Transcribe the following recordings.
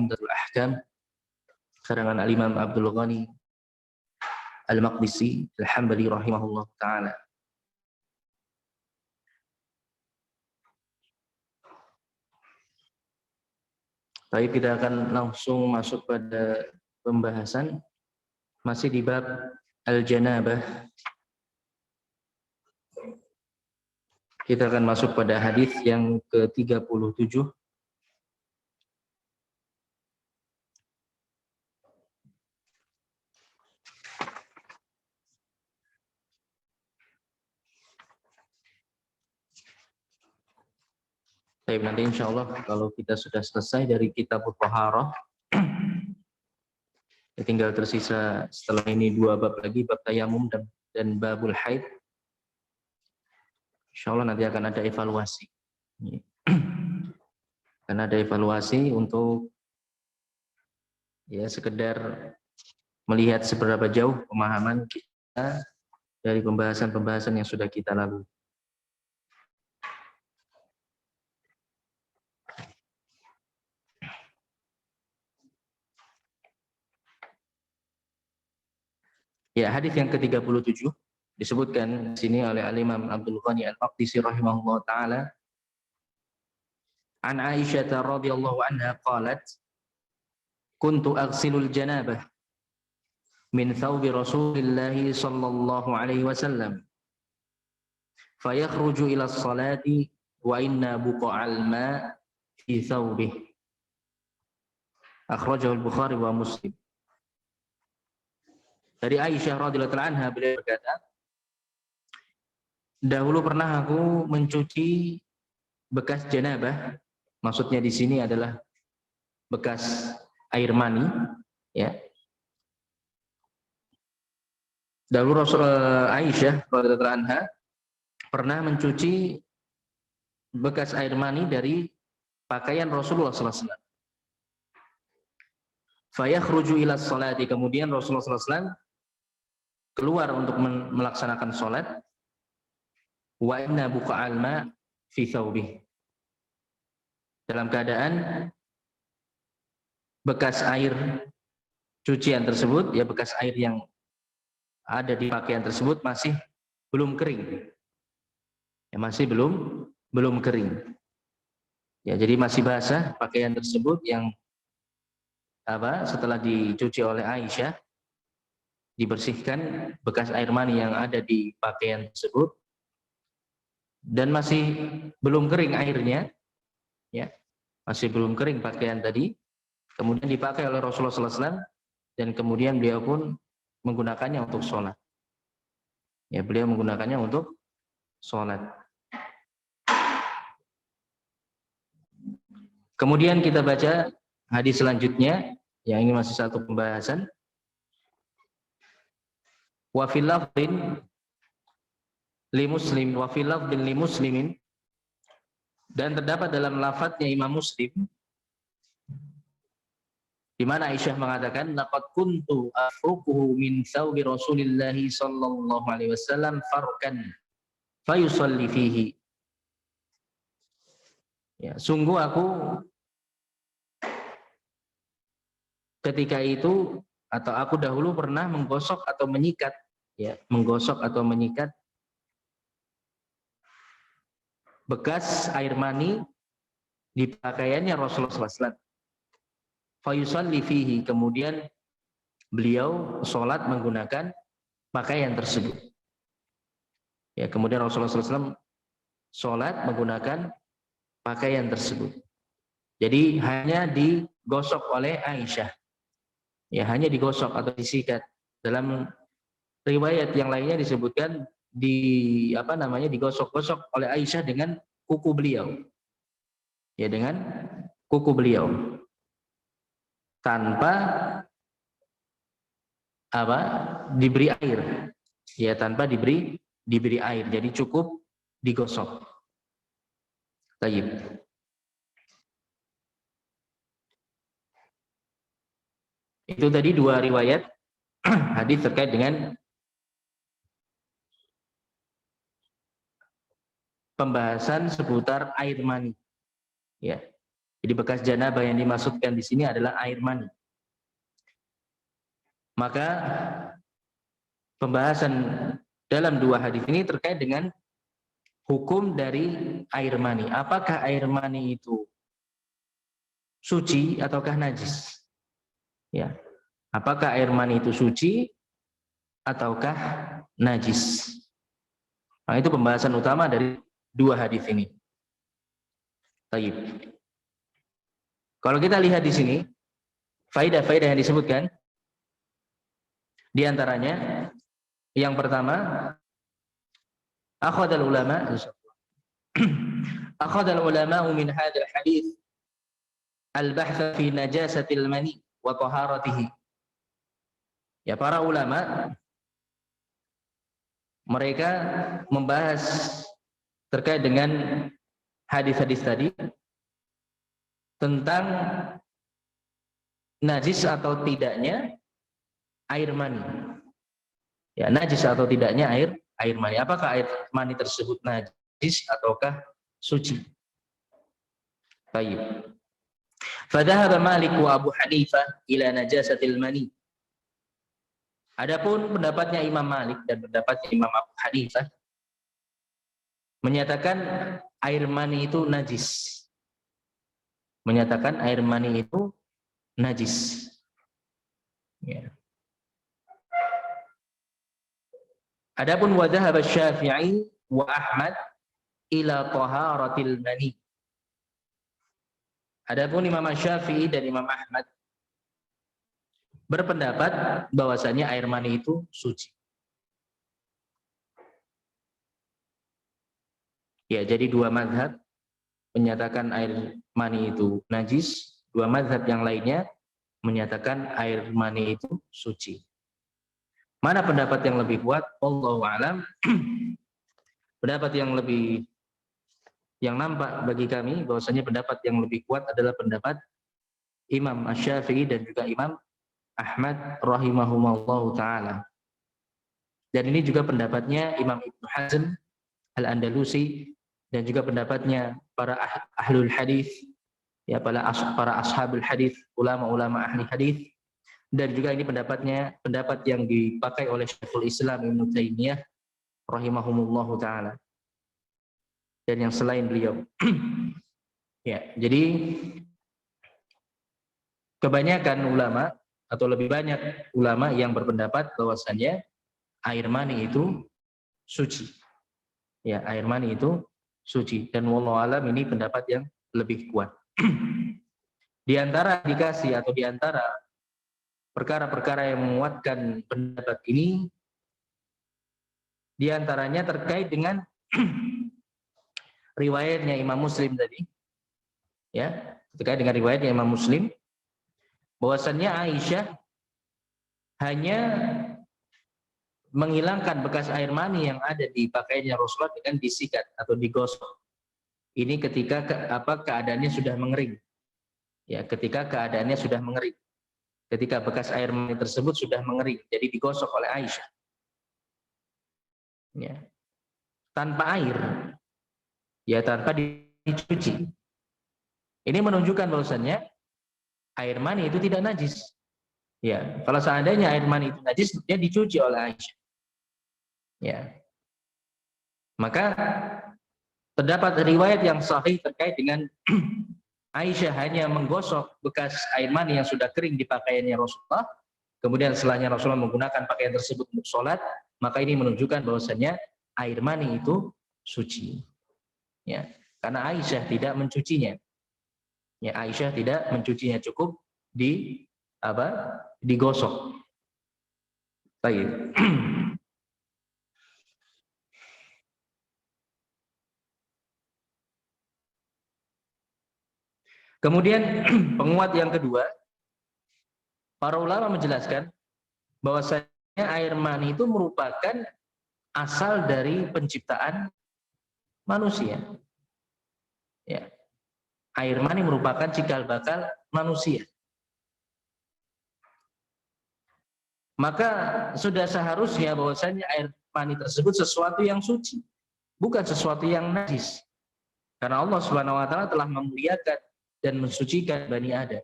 Umdatul Ahkam karangan Al-Imam Abdul Ghani Al-Maqdisi Al-Hambali rahimahullah ta'ala. Baik, kita akan langsung masuk pada pembahasan masih di bab Al-Janabah. Kita akan masuk pada hadis yang ke-37. Baik, nanti insya Allah kalau kita sudah selesai dari Kitabut Thaharah, ya tinggal tersisa setelah ini 2 bab lagi, bab tayamum dan babul haid. Insya Allah nanti akan ada evaluasi. Karena ada evaluasi untuk ya sekedar melihat seberapa jauh pemahaman kita dari pembahasan-pembahasan yang sudah kita lalui. Ya, hadis yang ke-37 disebutkan di sini oleh Al-Imam Abdul Ghani Al-Maqdisi rahimahullah taala. An Aisyah radhiyallahu anha qalat, "Kuntu aghsilul janabah min thawbi Rasulillah sallallahu alaihi wasallam. Fayakhruju ila as-salati wa inna buqa'al ma' fi thawbih." Akhrajahu Al-Bukhari wa Muslim. Dari Aisyah radhiyallahu anha, beliau berkata, dahulu pernah aku mencuci bekas janabah, maksudnya di sini adalah bekas air mani, ya. Dahulu Aisyah radhiyallahu anha pernah mencuci bekas air mani dari pakaian Rasulullah sallallahu alaihi wasallam. Fayakhruju ila sholati, kemudian Rasulullah sallallahu alaihi wasallam keluar untuk melaksanakan sholat. Wa inna buqa'al ma' fi thawbih, dalam keadaan bekas air cucian tersebut, ya bekas air yang ada di pakaian tersebut masih belum kering. Ya, masih belum kering. Ya, jadi masih basah pakaian tersebut yang setelah dicuci oleh Aisyah, dibersihkan bekas air mani yang ada di pakaian tersebut dan masih belum kering airnya, ya masih belum kering pakaian tadi, kemudian dipakai oleh Rasulullah SAW dan kemudian beliau pun menggunakannya untuk sholat. Ya, beliau menggunakannya untuk sholat. Kemudian kita baca hadis selanjutnya, yang ini masih satu pembahasan. Wa fil lafdhin li Muslim, wa fil lafdhin li Muslimin, dan terdapat dalam lafadznya Imam Muslim di mana Aisyah mengatakan, laqad kuntu afruquhu min thawbi Rasulillah sallallahu alaihi wasallam farkan fayusalli fihi. Ya, sungguh aku ketika itu, atau aku dahulu pernah menggosok atau menyikat, ya, menggosok atau menyikat bekas air mani di pakaiannya Rasulullah SAW. Fayusalli fihi, kemudian beliau sholat menggunakan pakaian tersebut. Ya, kemudian Rasulullah SAW sholat menggunakan pakaian tersebut. Jadi hanya digosok oleh Aisyah. Ya, hanya digosok atau disikat. Dalam riwayat yang lainnya disebutkan digosok-gosok oleh Aisyah dengan kuku beliau. Ya, dengan kuku beliau. Tanpa diberi air. Ya, tanpa diberi air. Jadi cukup digosok. Tayyib. Itu tadi 2 riwayat hadis terkait dengan pembahasan seputar air mani. Ya. Jadi bekas janabah yang dimaksudkan di sini adalah air mani. Maka pembahasan dalam dua hadis ini terkait dengan hukum dari air mani. Apakah air mani itu suci ataukah najis? Ya. Apakah air mani itu suci ataukah najis? Nah, itu pembahasan utama dari dua hadis ini. Baik. Kalau kita lihat di sini, faidah-faidah yang disebutkan, di antaranya yang pertama, akhadhal ulama min hadzal hadits al-bahth fi najasatil mani wa taharatihi. Ya, para ulama mereka membahas terkait dengan hadis-hadis tadi tentang najis atau tidaknya air mani. Ya, najis atau tidaknya air mani. Apakah air mani tersebut najis ataukah suci? Baik. Fadhahaba Malik wa Abu Hanifah ila najasatil mani. Adapun pendapatnya Imam Malik dan pendapatnya Imam Abu Hanifah menyatakan air mani itu najis. Menyatakan air mani itu najis. Ya. Adapun wadhahab Syafi'i wa Ahmad ila taharatil mani. Adapun Imam Syafi'i dan Imam Ahmad berpendapat bahwasanya air mani itu suci. Ya, jadi dua mazhab menyatakan air mani itu najis, dua mazhab yang lainnya menyatakan air mani itu suci. Mana pendapat yang lebih kuat? Wallahu a'lam. Pendapat yang nampak bagi kami bahwasanya pendapat yang lebih kuat adalah pendapat Imam Asy-Syafi'i dan juga Imam Ahmad rahimahumullahu taala. Dan ini juga pendapatnya Imam Ibnu Hazm Al-Andalusi dan juga pendapatnya para ahlul hadis, ya, para ashabul hadis, ulama-ulama ahli hadis. Dan juga ini pendapat yang dipakai oleh Syekhul Islam Ibnu Taimiyah rahimahumullahu taala dan yang selain beliau. Ya, jadi kebanyakan ulama atau lebih banyak ulama yang berpendapat bahwasannya air mani itu suci. Ya, air mani itu suci, dan wallahu alam ini pendapat yang lebih kuat. Di antara indikasi atau di antara perkara-perkara yang menguatkan pendapat ini, di antaranya terkait dengan riwayatnya Imam Muslim tadi, ya, terkait dengan riwayatnya Imam Muslim, bahwasannya Aisyah hanya menghilangkan bekas air mani yang ada di pakaiannya Rasulullah dengan disikat atau digosok. Ini ketika keadaannya sudah mengering. Ya, ketika keadaannya sudah mengering. Ketika bekas air mani tersebut sudah mengering, jadi digosok oleh Aisyah. Ya. Tanpa air. Ya, tanpa dicuci. Ini menunjukkan bahwasannya air mani itu tidak najis. Ya, kalau seandainya air mani itu najis, dia dicuci oleh Aisyah. Ya. Maka terdapat riwayat yang sahih terkait dengan Aisyah hanya menggosok bekas air mani yang sudah kering di pakaiannya Rasulullah. Kemudian setelahnya Rasulullah menggunakan pakaian tersebut untuk sholat, maka ini menunjukkan bahwasannya air mani itu suci. Ya, karena Aisyah tidak mencucinya. Ya, Aisyah tidak mencucinya, cukup digosok. Baik. Kemudian penguat yang kedua, para ulama menjelaskan bahwasanya air mani itu merupakan asal dari penciptaan manusia. Ya. Air mani merupakan cikal bakal manusia. Maka sudah seharusnya bahwasanya air mani tersebut sesuatu yang suci, bukan sesuatu yang najis. Karena Allah Subhanahu wa taala telah memuliakan dan mensucikan Bani Adam.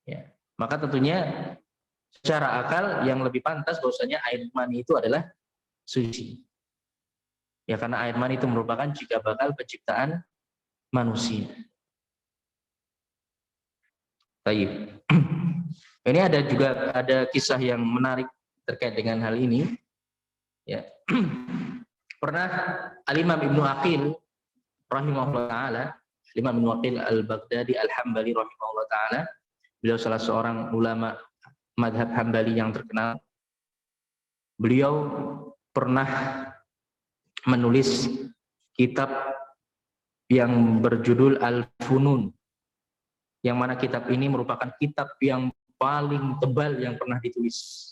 Ya. Maka tentunya secara akal yang lebih pantas bahwasanya air mani itu adalah suci. Ya, karena air mani itu merupakan cikal bakal penciptaan manusia. Baik. Ini ada kisah yang menarik terkait dengan hal ini. Ya. Pernah Al-Imam Ibnu Aqil rahimahullah taala, Imam Ibnu Aqil Al-Baghdadi Al-Hambali rahimahullah taala, beliau salah seorang ulama madhab Hambali yang terkenal. Beliau pernah menulis kitab yang berjudul Al-Funun, yang mana kitab ini merupakan kitab yang paling tebal yang pernah ditulis.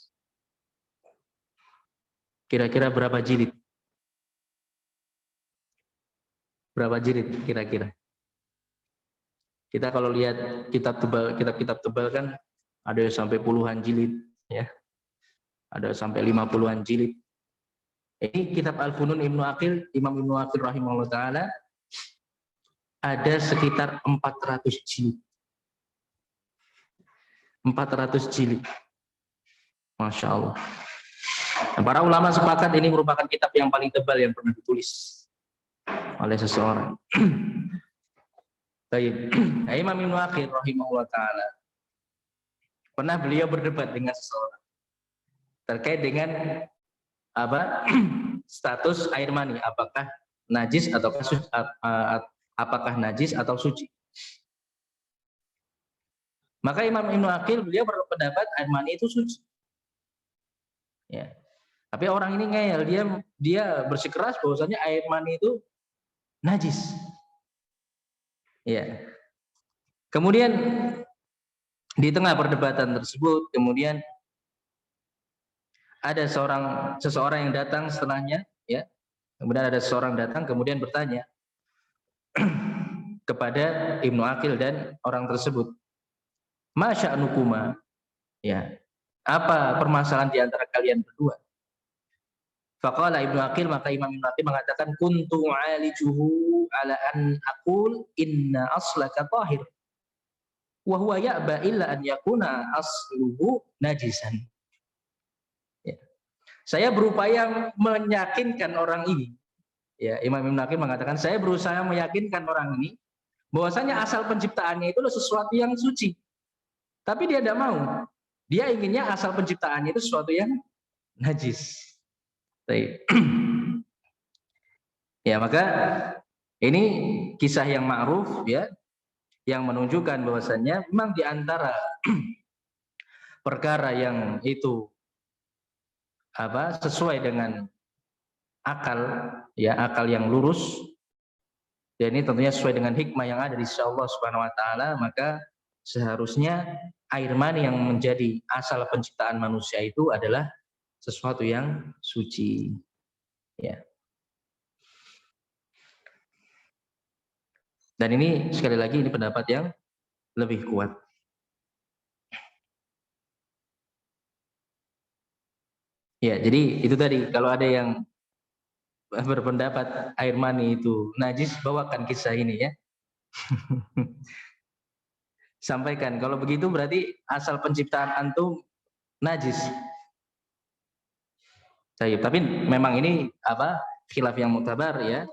Kira-kira berapa jilid? Berapa jilid kira-kira? Kita kalau lihat kitab-kitab tebal kan ada yang sampai puluhan jilid, ya. Ada sampai 50-an jilid. Ini kitab Al-Funun Ibnu Aqil, Imam Ibnu Aqil rahimahullah taala, ada sekitar 400 jilid. 400 jilid. Masya Allah. Dan para ulama sepakat ini merupakan kitab yang paling tebal yang pernah ditulis oleh seseorang. Baik. Imam Ibnu Aqil rahimahullah taala, pernah beliau berdebat dengan seseorang terkait dengan status air mani, apakah najis atau apakah najis atau suci. Maka Imam Ibnu Aqil beliau berpendapat air mani itu suci. Ya. Tapi orang ini ngeyel, dia bersikeras bahwasanya air mani itu najis. Ya. Kemudian di tengah perdebatan tersebut, kemudian ada seseorang yang datang setelahnya, ya. Kemudian ada seseorang datang kemudian bertanya kepada Ibnu Aqil dan orang tersebut, "Ma sya'nukuma?" Ya. Apa permasalahan di antara kalian berdua? Faqala Ibnu Aqil, maka Imam Ibnu Aqil mengatakan, kuntu alijuhu ala an aqul inna aslaka tahir wa huwa ya'ba illa an yakuna asluhu najisan. Ya. Saya berupaya meyakinkan orang ini. Ya, Imam Ibnu Aqil mengatakan, saya berusaha meyakinkan orang ini bahwasanya asal penciptaannya itu sesuatu yang suci. Tapi dia tidak mau. Dia inginnya asal penciptaannya itu sesuatu yang najis. Ya, maka ini kisah yang ma'ruf, ya, yang menunjukkan bahwasannya memang di antara perkara yang itu sesuai dengan akal, ya, akal yang lurus, dan ini tentunya sesuai dengan hikmah yang ada di sisi Allah Subhanahu wa taala, maka seharusnya air mani yang menjadi asal penciptaan manusia itu adalah sesuatu yang suci. Ya. Dan ini sekali lagi ini pendapat yang lebih kuat. Ya, jadi itu tadi, kalau ada yang berpendapat air mani itu najis, bawakan kisah ini, ya. Sampaikan, kalau begitu berarti asal penciptaan antum najis. Tapi memang ini khilaf yang muktabar, ya,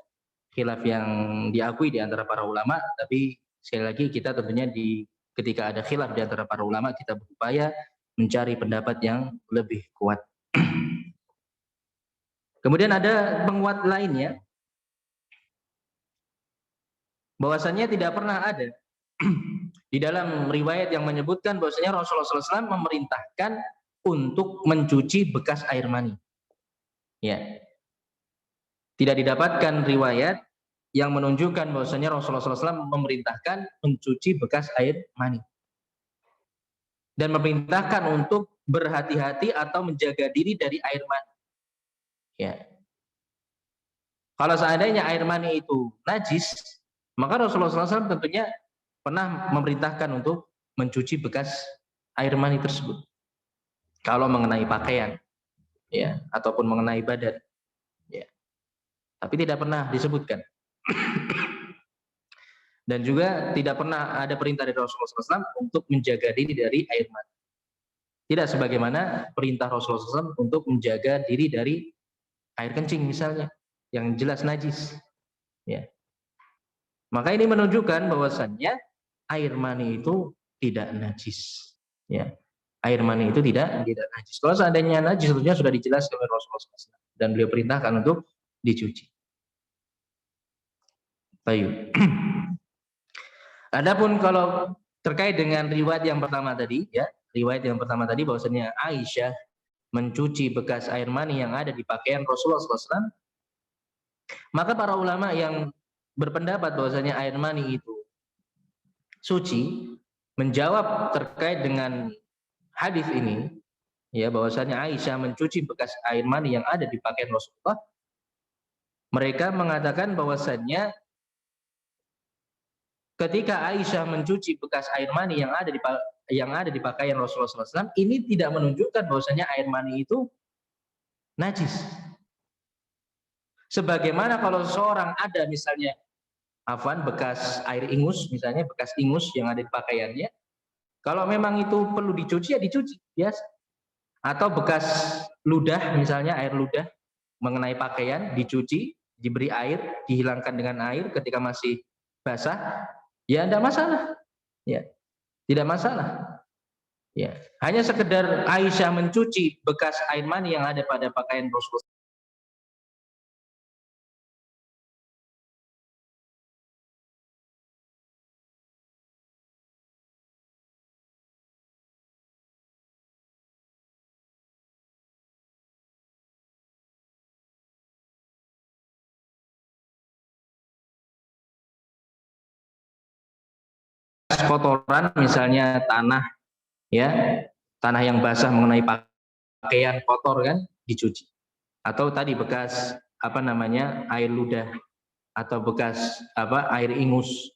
khilaf yang diakui di antara para ulama. Tapi sekali lagi kita tentunya ketika ada khilaf di antara para ulama, kita berupaya mencari pendapat yang lebih kuat. Kemudian ada penguat lainnya, bahwasanya tidak pernah ada di dalam riwayat yang menyebutkan bahwasanya Rasulullah SAW memerintahkan untuk mencuci bekas air mani. Ya, tidak didapatkan riwayat yang menunjukkan bahwasanya Rasulullah SAW memerintahkan mencuci bekas air mani dan memerintahkan untuk berhati-hati atau menjaga diri dari air mani. Ya, kalau seandainya air mani itu najis, maka Rasulullah SAW tentunya pernah memerintahkan untuk mencuci bekas air mani tersebut. Kalau mengenai pakaian, ya, ataupun mengenai badan, ya. Tapi tidak pernah disebutkan. Dan juga tidak pernah ada perintah dari Rasulullah SAW untuk menjaga diri dari air mani. Tidak sebagaimana perintah Rasulullah SAW untuk menjaga diri dari air kencing misalnya, yang jelas najis. Ya. Maka ini menunjukkan bahwasannya air mani itu tidak najis. Ya. Air mani itu tidak najis. Kalau seandainya najis, tentunya sudah dijelaskan oleh Rasulullah SAW dan beliau perintahkan untuk dicuci. Baik. Adapun kalau terkait dengan riwayat yang pertama tadi, ya, riwayat yang pertama tadi bahwasanya Aisyah mencuci bekas air mani yang ada di pakaian Rasulullah SAW, maka para ulama yang berpendapat bahwasanya air mani itu suci menjawab terkait dengan hadis ini, ya, bahwasanya Aisyah mencuci bekas air mani yang ada di pakaian Rasulullah. Mereka mengatakan bahwasanya ketika Aisyah mencuci bekas air mani yang ada di pakaian Rasulullah SAW, ini tidak menunjukkan bahwasanya air mani itu najis. Sebagaimana kalau seorang ada misalnya bekas air ingus, misalnya bekas ingus yang ada di pakaiannya, kalau memang itu perlu dicuci ya dicuci biasa. Atau bekas ludah, misalnya air ludah mengenai pakaian, dicuci, diberi air, dihilangkan dengan air ketika masih basah, ya tidak masalah, ya tidak masalah, ya hanya sekedar Aisyah mencuci bekas air mani yang ada pada pakaian Rasulullah. Kotoran misalnya tanah, ya tanah yang basah mengenai pakaian kotor kan dicuci, atau tadi bekas air ludah atau bekas air ingus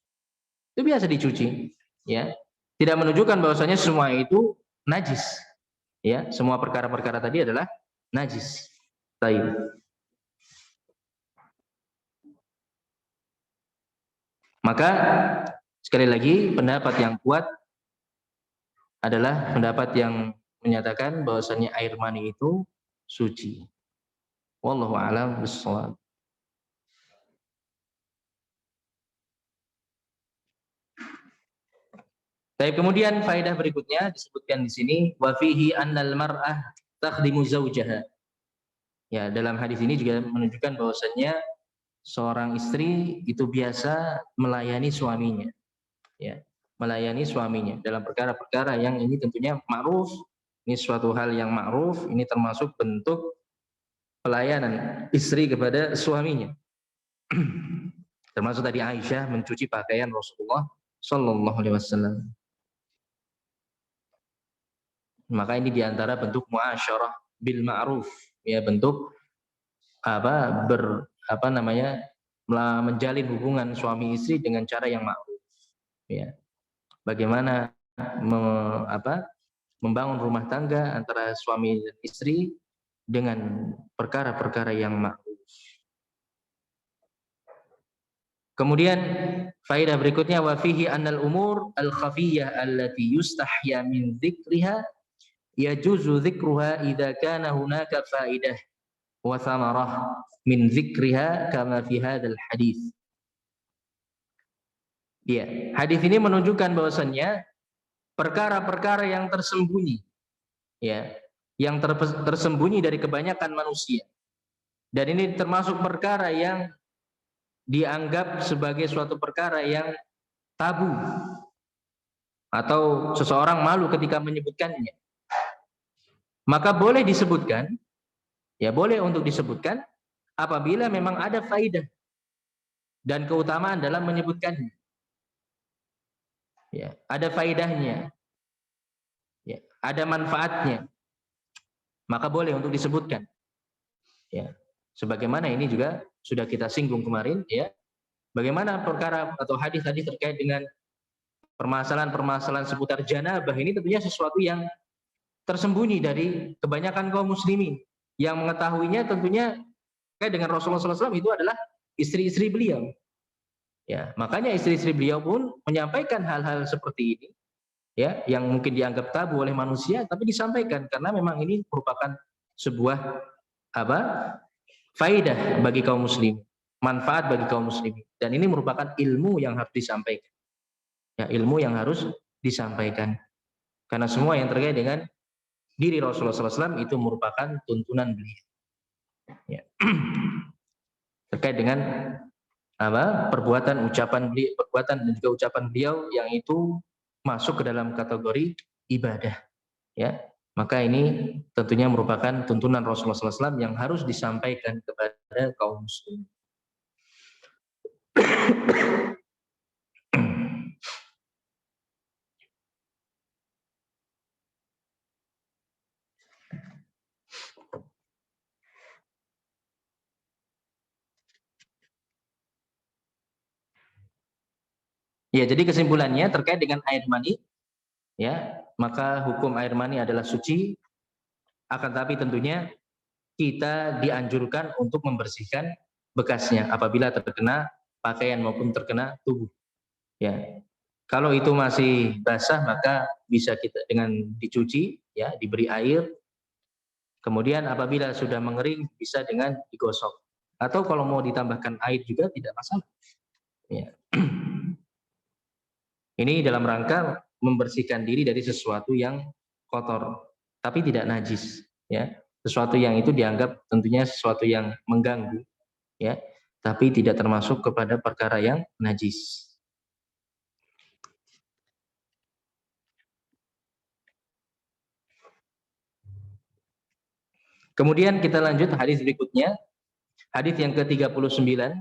itu biasa dicuci, ya tidak menunjukkan bahwasanya semua itu najis, ya semua perkara-perkara tadi adalah najis. Baik. Maka sekali lagi pendapat yang kuat adalah pendapat yang menyatakan bahwasanya air mani itu suci. Wallahu a'lam bishawab. Baik, kemudian faedah berikutnya disebutkan di sini wa fihi annal mar'ah takhdimu zaujaha. Ya, dalam hadis ini juga menunjukkan bahwasanya seorang istri itu biasa melayani suaminya. Ya, melayani suaminya dalam perkara-perkara yang ini tentunya ma'ruf, ini suatu hal yang ma'ruf, ini termasuk bentuk pelayanan istri kepada suaminya. Termasuk tadi Aisyah mencuci pakaian Rasulullah Shallallahu Alaihi Wasallam. Maka ini diantara bentuk muasyarah bil ma'ruf, ya bentuk menjalin hubungan suami istri dengan cara yang ma'ruf. Ya. Bagaimana membangun rumah tangga antara suami dan istri dengan perkara-perkara yang ma'ruf. Kemudian faedah berikutnya wa fihi annal umur al khafiyah allati yustahya min dzikriha yajuzu dzikruha idza kana hunaka faidah wa thamarah min dzikriha kama fi hadzal hadis. Ya, hadis ini menunjukkan bahwasannya perkara-perkara yang tersembunyi, ya, yang tersembunyi dari kebanyakan manusia. Dan ini termasuk perkara yang dianggap sebagai suatu perkara yang tabu atau seseorang malu ketika menyebutkannya. Maka boleh disebutkan, ya boleh untuk disebutkan apabila memang ada faidah dan keutamaan dalam menyebutkannya. Ya, ada faidahnya, ya, ada manfaatnya, maka boleh untuk disebutkan. Ya, sebagaimana ini juga sudah kita singgung kemarin, ya, bagaimana perkara atau hadis-hadis terkait dengan permasalahan-permasalahan seputar janabah ini tentunya sesuatu yang tersembunyi dari kebanyakan kaum muslimin. Yang mengetahuinya tentunya terkait dengan Rasulullah SAW itu adalah istri-istri beliau. Ya, makanya istri-istri beliau pun menyampaikan hal-hal seperti ini, ya, yang mungkin dianggap tabu oleh manusia, tapi disampaikan karena memang ini merupakan sebuah apa? Faidah bagi kaum muslim, manfaat bagi kaum muslimin, dan ini merupakan ilmu yang harus disampaikan. Ya, ilmu yang harus disampaikan. Karena semua yang terkait dengan diri Rasulullah SAW itu merupakan tuntunan beliau. Ya. Terkait dengan perbuatan, ucapan beliau, perbuatan dan juga ucapan beliau yang itu masuk ke dalam kategori ibadah. Ya, maka ini tentunya merupakan tuntunan Rasulullah SAW yang harus disampaikan kepada kaum muslim. Ya, jadi kesimpulannya terkait dengan air mani, ya, maka hukum air mani adalah suci, akan tapi tentunya kita dianjurkan untuk membersihkan bekasnya apabila terkena pakaian maupun terkena tubuh. Ya, kalau itu masih basah maka bisa kita dengan dicuci, ya, diberi air. Kemudian apabila sudah mengering bisa dengan digosok. Atau kalau mau ditambahkan air juga tidak masalah. Ya. Ini dalam rangka membersihkan diri dari sesuatu yang kotor, tapi tidak najis. Ya, sesuatu yang itu dianggap tentunya sesuatu yang mengganggu, ya, tapi tidak termasuk kepada perkara yang najis. Kemudian kita lanjut hadis berikutnya, hadis yang ke-39.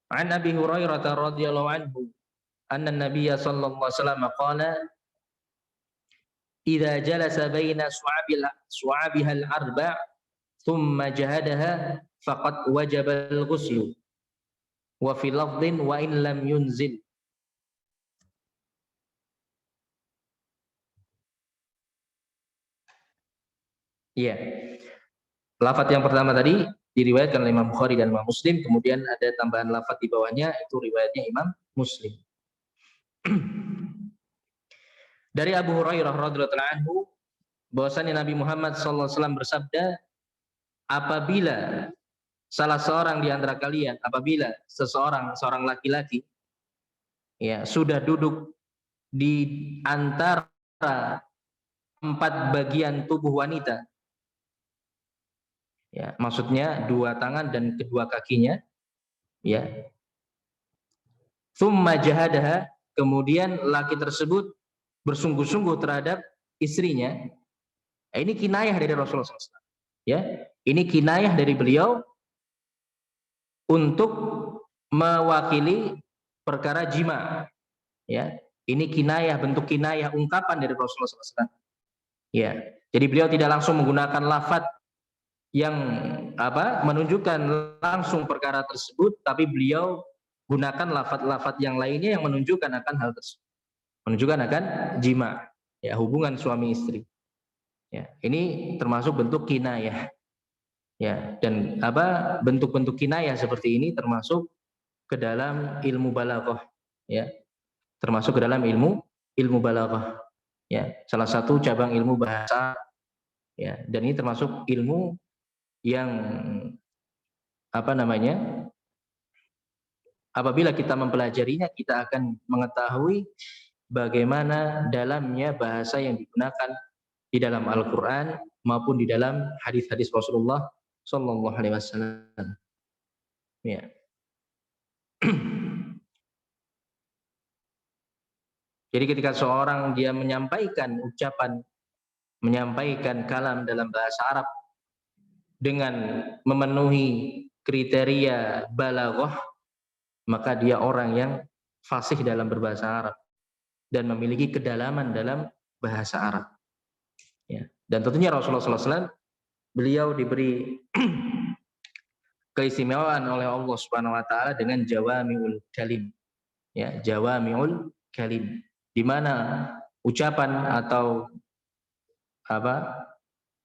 An Abi Hurairah radhiyallahu anhu, anna Nabiy sallallahu alaihi wasallam qala, "Idza jalasa baina su'abiha al-arba' thumma jahadaha faqad wajaba al-ghuslu." Wa fi lafdhin wa in lam yunzil. Iya. Lafaz yang pertama tadi diriwayatkan oleh Imam Bukhari dan Imam Muslim, kemudian ada tambahan lafaz di bawahnya itu riwayatnya Imam Muslim. Dari Abu Hurairah radhiyallahu anhu bahwasanya Nabi Muhammad SAW bersabda, apabila salah seorang di antara kalian, apabila seorang laki-laki, ya, sudah duduk di antara 4 bagian tubuh wanita, ya, maksudnya 2 tangan dan kedua kakinya, ya, tsumma jahadaha, kemudian laki tersebut bersungguh-sungguh terhadap istrinya. Ini kinayah dari Rasulullah SAW. Ya, ini kinayah dari beliau untuk mewakili perkara jima. Ya, ini kinayah, bentuk kinayah, ungkapan dari Rasulullah SAW. Ya, jadi beliau tidak langsung menggunakan lafaz yang menunjukkan langsung perkara tersebut, tapi beliau gunakan lafaz-lafaz yang lainnya yang menunjukkan akan hal tersebut, menunjukkan akan jima, ya, hubungan suami istri. Ya, ini termasuk bentuk kinayah. Ya, dan bentuk-bentuk kinayah seperti ini termasuk ke dalam ilmu balaghah, ya. Termasuk ke dalam ilmu balaghah. Ya, salah satu cabang ilmu bahasa, ya, dan ini termasuk ilmu yang apabila kita mempelajarinya kita akan mengetahui bagaimana dalamnya bahasa yang digunakan di dalam Al-Qur'an maupun di dalam hadis-hadis Rasulullah sallallahu alaihi wasallam. Ya. Jadi ketika seorang dia menyampaikan ucapan, menyampaikan kalam dalam bahasa Arab dengan memenuhi kriteria balaghah, maka dia orang yang fasih dalam berbahasa Arab dan memiliki kedalaman dalam bahasa Arab. Ya. Dan tentunya Rasulullah SAW beliau diberi keistimewaan oleh Allah Subhanahu Wa Taala dengan jawami'ul kalim. Ya, jawami'ul kalim, di mana ucapan atau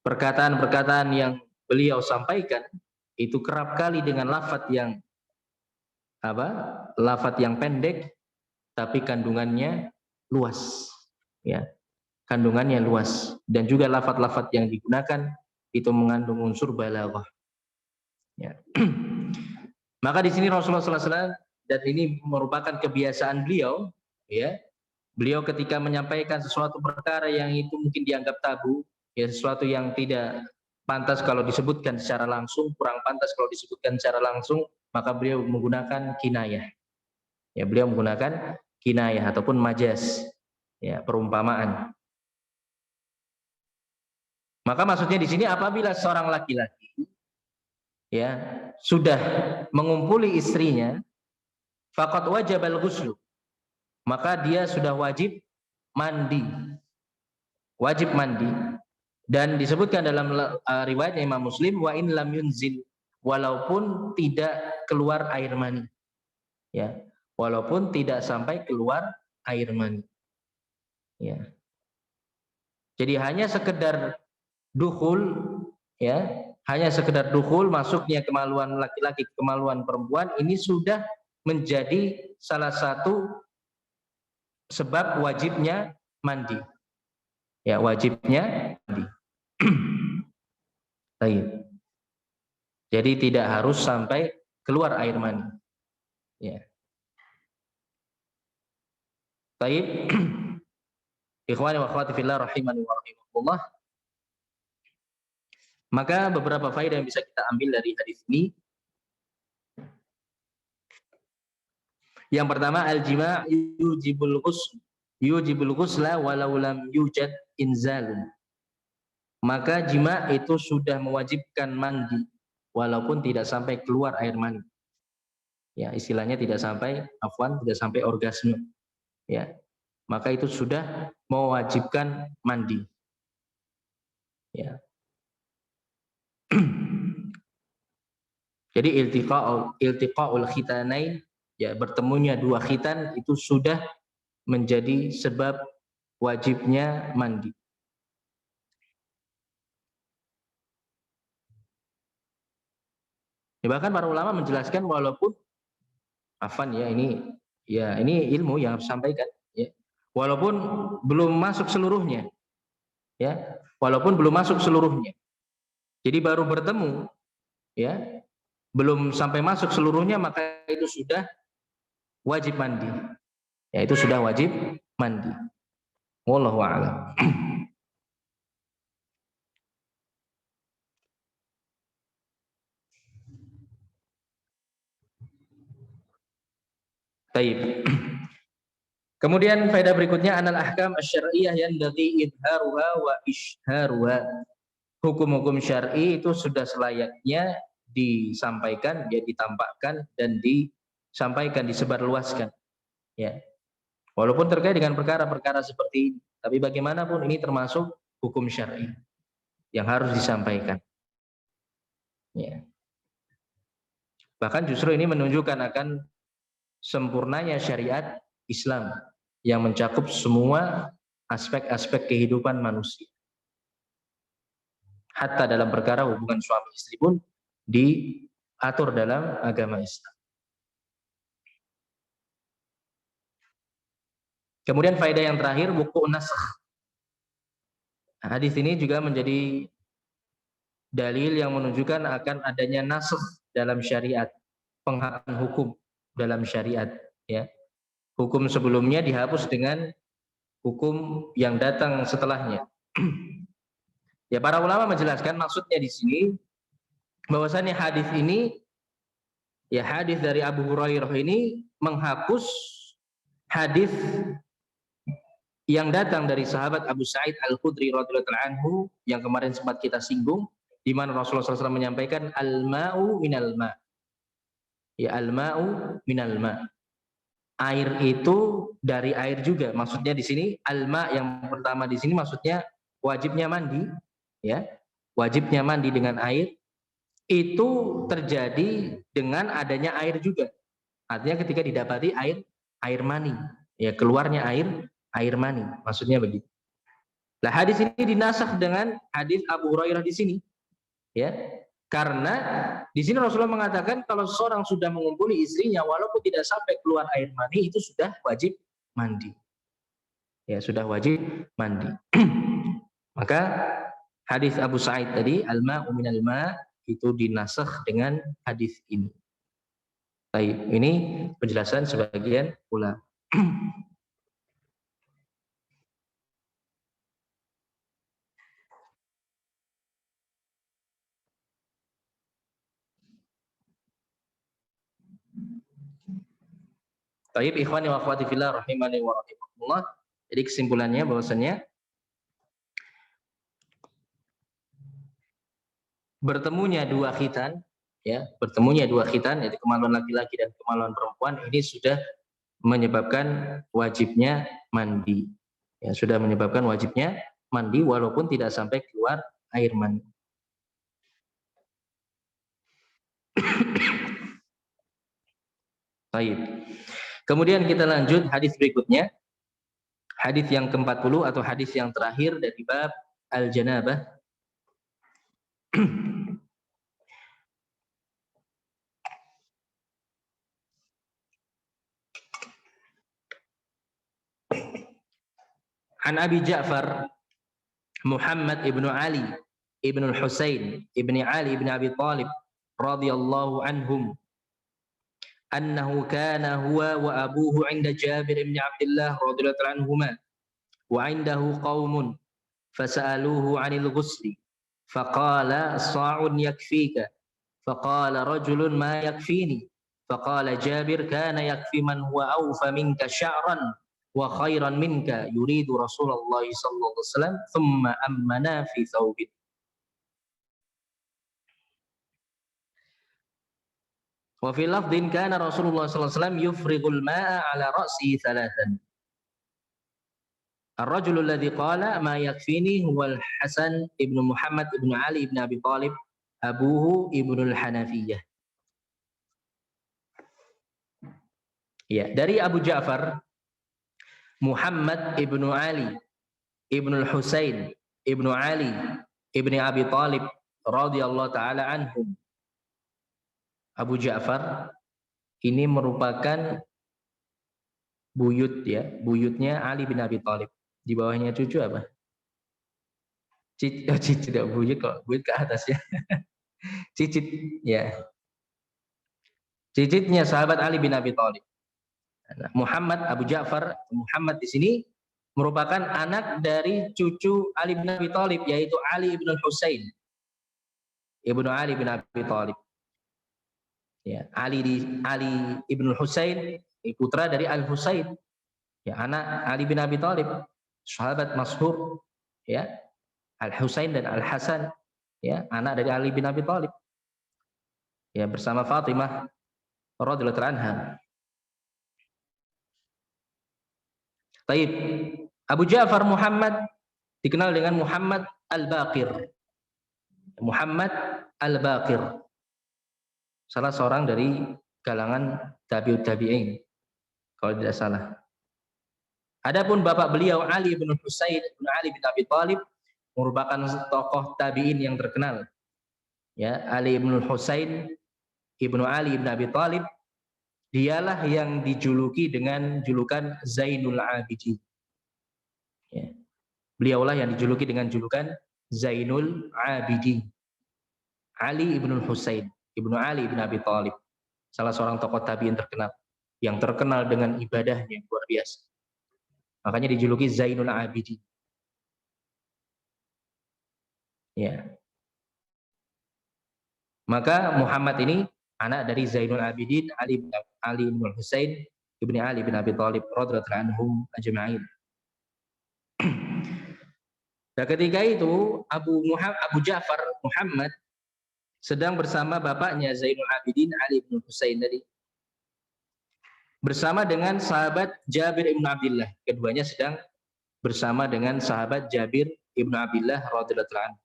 perkataan-perkataan yang beliau sampaikan itu kerap kali dengan lafadz yang lafadz yang pendek tapi kandungannya luas, ya, kandungannya luas, dan juga lafadz-lafadz yang digunakan itu mengandung unsur balaghah, ya. Maka di sini Rasulullah SAW, dan ini merupakan kebiasaan beliau, ya, beliau ketika menyampaikan sesuatu perkara yang itu mungkin dianggap tabu, ya, sesuatu yang tidak pantas kalau disebutkan secara langsung, kurang pantas kalau disebutkan secara langsung, maka beliau menggunakan kinayah, ya, beliau menggunakan kinayah ataupun majas, ya, perumpamaan. Maka maksudnya di sini apabila seorang laki-laki, ya, sudah mengumpuli istrinya, faqad wajabal ghuslu, maka dia sudah wajib mandi, wajib mandi. Dan disebutkan dalam riwayat Imam Muslim, wa in lam yunzil, walaupun tidak keluar air mani, ya, walaupun tidak sampai keluar air mani, ya. Jadi hanya sekedar dukhul, ya, hanya sekedar dukhul, masuknya kemaluan laki-laki, kemaluan perempuan, ini sudah menjadi salah satu sebab wajibnya mandi, ya, wajibnya mandi. Jadi tidak harus sampai keluar air mani, ya. Baik. Ikhwani wa akhwati fillah rahimani wa rahimakumullah. Maka beberapa faedah yang bisa kita ambil dari hadis ini. Yang pertama, al-jima' yujibul ghusla walau lam yujad inzalun. Maka jima' itu sudah mewajibkan mandi walaupun tidak sampai keluar air mani. Ya, istilahnya tidak sampai orgasme. Ya. Maka itu sudah mewajibkan mandi. Ya. Jadi iltiqaul khitanain, ya, bertemunya dua khitan itu sudah menjadi sebab wajibnya mandi. Ya, bahkan para ulama menjelaskan walaupun ini ilmu yang harus disampaikan, ya. Walaupun belum masuk seluruhnya. Ya, walaupun belum masuk seluruhnya. Jadi baru bertemu, ya. Belum sampai masuk seluruhnya, maka itu sudah wajib mandi. Ya, itu sudah wajib mandi. Wallahu a'lam. Baik. Kemudian faedah berikutnya, anal ahkam asy-syar'iyyah yanbaghi idharuha wa isharuha. Hukum-hukum syar'i itu sudah selayaknya disampaikan, dia ditampakkan dan disampaikan, disebarluaskan. Ya. Walaupun terkait dengan perkara-perkara seperti ini, tapi bagaimanapun ini termasuk hukum syar'i yang harus disampaikan. Ya. Bahkan justru ini menunjukkan akan sempurnanya syariat Islam yang mencakup semua aspek-aspek kehidupan manusia. Hatta dalam perkara hubungan suami istri pun diatur dalam agama Islam. Kemudian faedah yang terakhir, wuqu'un nasakh. Hadis ini juga menjadi dalil yang menunjukkan akan adanya nasakh dalam syariat, penghapusan hukum dalam syariat, ya. Hukum sebelumnya dihapus dengan hukum yang datang setelahnya. Ya, para ulama menjelaskan maksudnya di sini bahwasannya hadis ini, ya, hadis dari Abu Hurairah ini menghapus hadis yang datang dari sahabat Abu Sa'id Al-Khudri radhiyallahu anhu yang kemarin sempat kita singgung, di mana Rasulullah SAW menyampaikan al-ma'u minal ma'. Ya, al-ma'u minal ma'. Air itu dari air juga. Maksudnya di sini al-ma' yang pertama di sini maksudnya wajibnya mandi, ya. Wajibnya mandi dengan air itu terjadi dengan adanya air juga. Artinya ketika didapati air mani, ya, keluarnya air mani, maksudnya begitu. Nah, hadis ini dinasakh dengan hadis Abu Hurairah di sini, ya. Karena di sini Rasulullah mengatakan kalau seorang sudah mengumpuli istrinya walaupun tidak sampai keluar air mani itu sudah wajib mandi. Ya, sudah wajib mandi. Maka hadis Abu Sa'id tadi al-ma'u minal ma' itu dinasakh dengan hadis ini. Baik, ini penjelasan sebagian ulama. Baik, ikhwani wa akhwati fillah rahimani wa rahimakumullah. Jadi kesimpulannya bahwasannya bertemunya dua khitan, ya, bertemunya dua khitan yaitu kemaluan laki-laki dan kemaluan perempuan ini sudah menyebabkan wajibnya mandi. Ya, sudah menyebabkan wajibnya mandi walaupun tidak sampai keluar air mani. Baik. Kemudian kita lanjut hadis berikutnya. Hadis yang ke-40 atau hadis yang terakhir dari bab al-janabah. An Abi Ja'far Muhammad ibnu Ali ibnu Husain ibni Ali ibn Abi Talib radhiyallahu anhum annahu kana huwa wa abuhu 'inda Jabir ibn Abdullah radhiyallahu anhuma wa 'indahu qaumun fasa'aluhu 'anil ghusli faqala sa'un yakfika faqala rajulun ma yakfini faqala Jabir kana yakfi man huwa awfa minka sya'ran wa khairan minka yuridu Rasulullah sallallahu alaihi wasallam thumma ammana fi thawbin. Wa fi lafdhin kana Rasulullah sallallahu alaihi wasallam yufrighul ma'a ala ra'sihi thalathan. Ar-rajul alladhi qala ma yakfini huwa al-Hasan ibn Muhammad ibn Ali ibn Abi Talib abuhu ibnul Hanafiyah. Ya, dari Abu Ja'far Muhammad ibnu Ali ibnu Husain ibnu Ali ibni Abi Talib radhiyallahu taala anhum. Abu Ja'far ini merupakan buyut, ya, buyutnya Ali bin Abi Talib. Di bawahnya cucu apa? Cicit, tidak buyut kok, buyut ke atas ya. Cicit, ya. Cicitnya sahabat Ali bin Abi Talib. Muhammad, Abu Ja'far Muhammad di sini merupakan anak dari cucu Ali bin Abi Talib, yaitu Ali bin Husain ibnu Ali bin Abi Talib. Ya, Ali ibn Husain, putra dari Al Husain, ya, anak Ali bin Abi Talib, sahabat masyhur, ya, Al Husain dan Al Hasan, ya, anak dari Ali bin Abi Talib, ya, bersama Fatimah radhiyallahu anha. Taib. Abu Ja'far Muhammad dikenal dengan Muhammad Al-Baqir. Muhammad Al-Baqir, salah seorang dari kalangan tabi'ut tabi'in kalau tidak salah. Adapun bapak beliau Ali bin Husain bin Ali bin Abi Talib merupakan tokoh tabi'in yang terkenal. Ya, Ali bin Husain ibnu Ali bin Abi Talib dialah yang dijuluki dengan julukan Zainul Abidin. Ya. Beliaulah yang dijuluki dengan julukan Zainul Abidin. Ali ibn Husain ibnu Ali bin Abi Talib, salah seorang tokoh tabi'in terkenal, yang terkenal dengan ibadahnya yang luar biasa. Makanya dijuluki Zainul Abidin. Ya. Maka Muhammad ini anak dari Zainul Abidin Ali bin Husain ibni Ali bin Abi Talib radhiyallahu anhum ajma'in. Nah, ketika itu Abu Ja'far Muhammad sedang bersama bapaknya Zainul Abidin Ali bin Husain tadi, bersama dengan sahabat Jabir ibn Abdullah. Keduanya sedang bersama dengan sahabat Jabir ibn Abdullah radhiyallahu anhu.